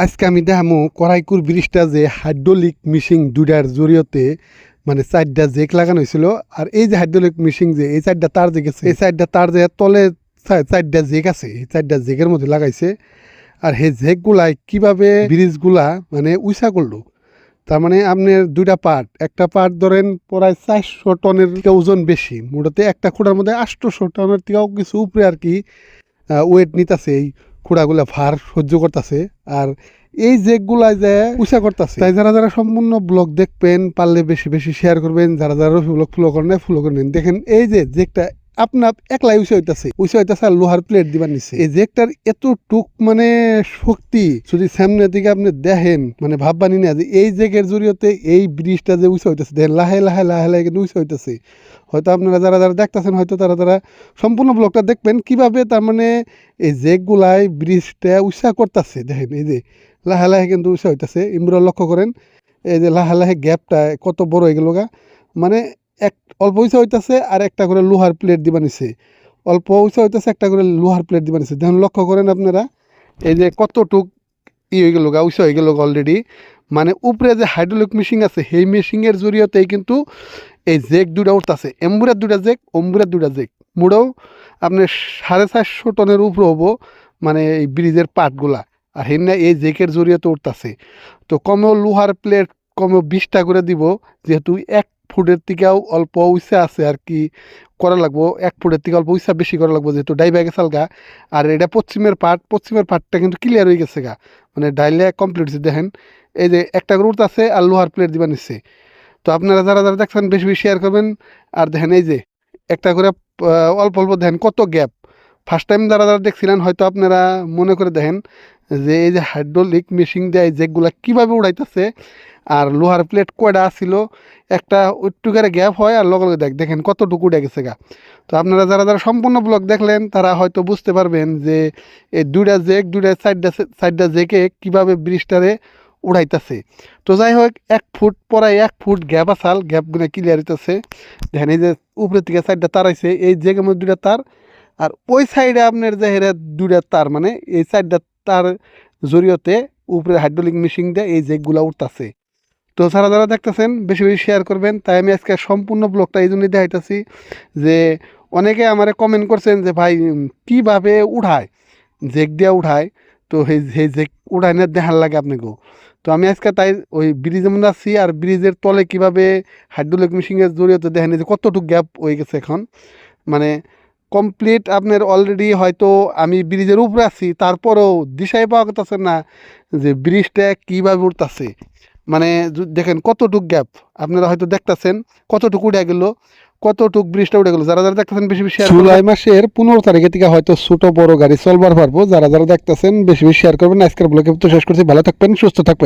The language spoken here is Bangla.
আজকে আমি দেখামু করাইকুর ব্রিজটা যে হাইড্রোলিক মেশিন দুইটার জরিয়তে মানে চারটা জেক লাগানো হয়েছিল। আর এই যে হাইড্রোলিক মেশিন যে এই চারটা তার যে গেছে, এই চারটা তার যে তলে চারটা জেক আছে, এই চারটা জেকের মধ্যে লাগাইছে। আর সেই জেকগুলাই কিভাবে ব্রিজগুলা মানে উঁচা করলো, তার মানে আপনার দুইটা পার্ট, একটা পার্ট ধরেন প্রায় 400 টনের থেকে ওজন বেশি, মোটাতে একটা খুঁড়ার মধ্যে 800 টনের থেকেও কিছু উপরে আর কি ওয়েট নিতেছে, এই খুঁড়াগুলা ভার সহ্য করতেছে। আর এই জেকগুলা যে উঁচা করতেছে, তাই যারা যারা সম্পূর্ণ ব্লগ দেখবেন পারলে বেশি বেশি শেয়ার করবেন। যারা যারা রফি ব্লগ ফলো করেন ফলো করে নেন। দেখেন এই যে জেকটা আপনার একলাই উঁচা হইতেছে আর লোহার প্লেট দিবার নিচ্ছে। এই জেকটার এতটুক মানে শক্তি যদি সামনে দিকে আপনি দেখেন, মানে ভাববানি না যে এই জেকের জরিয়তে এই ব্রিজটা যে উঁচা হইতেছে, দেখেন লাহে লাহে লাহে লাহে কিন্তু উঁচা হইতেছে। হয়তো আপনারা যারা যারা দেখতেছেন হয়তো তারা তারা সম্পূর্ণ ব্লগটা দেখবেন কিভাবে তার মানে এই জেকগুলাই ব্রিজটা উঁচা করতেছে। দেখেন এই যে লাহে লাহে কিন্তু উঁচা হইতেছে, ইমরা লক্ষ্য করেন এই যে লাহে লাহে গ্যাপটা কত বড় হয়ে গেল গা। মানে এক অল্প উঁচা হইতেছে আর একটা করে লোহার প্লেট দিবা নিছে, অল্প উঁচা হইতেছে একটা করে লোহার প্লেট দিবা নিছে। দেখুন লক্ষ্য করেন আপনারা এই যে কতটুক হয়ে গেল গা, উঁচা হয়ে গেল অলরেডি। মানে উপরে যে হাইড্রোলিক মেশিন আছে সেই মেশিনের জরিয়তেই কিন্তু এই জেক দুটা উঠতেছে, এম্বুরের দুটা জেক, অম্বুরের দুটা জেক, মুড়েও আপনার 450 টনের উপরে হবো মানে এই ব্রিজের পাটগুলা। আর হেন এই জেকের জরিয়তে উঠতেছে। তো কমেও লোহার প্লেট কমেও 20টা করে দিব, যেহেতু 1 ফুটের থেকেও অল্প উঁচা আছে আর কি করা লাগবো, 1 ফুটের থেকে অল্প উঁচা বেশি করা লাগবো, যেহেতু ডাইবা গেছাল গা। আর এটা পশ্চিমের পাটটা কিন্তু ক্লিয়ার হয়ে গেছে গা, মানে ডাইলে কমপ্লিট হচ্ছে। দেখেন এই যে একটা করে উঠতেছে আর লোহার প্লেট দিবা নিচ্ছে। তো আপনারা যারা যারা দেখছেন বেশি বেশি শেয়ার করবেন। আর দেখেন এই যে একটা করে অল্প অল্প দেখেন কত গ্যাপ। ফার্স্ট টাইম যারা যারা দেখছিলেন হয়তো আপনারা মনে করে দেখেন যে এই যে হাইড্রোলিক মেশিন দিয়ে এই জেকগুলা কীভাবে উড়াইতেছে আর লোহার প্লেট কয়টা ছিল, একটা একটু করে গ্যাপ হয় আর লগে লগে দেখেন কতটুকু উঠে গেছে গা। তো আপনারা যারা যারা সম্পূর্ণ ব্লগ দেখলেন তারা হয়তো বুঝতে পারবেন যে এই দুইটা সাইডটা জেকে কীভাবে ব্রিজটারে উড়াইতেছে। তো যাই হোক 1 ফুট পরায় 1 ফুট গ্যাপ আসাল, গ্যাপগুলো ক্লিয়ার হইতেছে। দেখেন এই যে উপরের থেকে সাইডটা তার আইছে, এই জেগের মধ্যে দুইটা তার, আর ওই সাইডে আপনার যে হেরা দুইটা তার, মানে এই সাইডটা তার জরিয়তে উপরে হাইড্রোলিক মেশিন দিয়ে এই জেকগুলা উঠতেছে। তো যারা যারা দেখতেছেন বেশি বেশি শেয়ার করবেন। তাই আমি আজকে সম্পূর্ণ ব্লগটা এই জন্যই দেখাইতেছি যে অনেকে আমারে কমেন্ট করছেন যে ভাই কীভাবে উঠায়, জেক দিয়ে উঠায়, তো সেই জেক উঠায় না দেখার লাগে আপনাকেও। তো আমি আজকে তাই ওই ব্রিজের মধ্যে আছি, আর ব্রিজের তলে কীভাবে হাইড্রোলিক মেশিনের জরিয়তে দেখেন যে কতটুকু গ্যাপ হয়ে গেছে এখন, মানে কমপ্লিট আপনার অলরেডি। হয়তো আমি ব্রিজের উপরে আছি তারপরেও দিশাই পাওয়া গেছে না যে ব্রিজটা কীভাবে উঠতেছে। মানে দেখেন কতটুক গ্যাপ, আপনারা হয়তো দেখতেছেন কতটুকু উঠে গেল, কতটুক ব্রিজটা উঠে গেল। যারা যারা দেখতেছেন বেশি বেশি জুলাই মাসের 15 তারিখে থেকে হয়তো ছোট বড় গাড়ি চলবার পারবো। যারা যারা দেখতেছেন বেশি বেশি শেয়ার করবেন। আজকের ব্লগে তো শেষ করছি, ভালো থাকবেন, সুস্থ থাকবেন।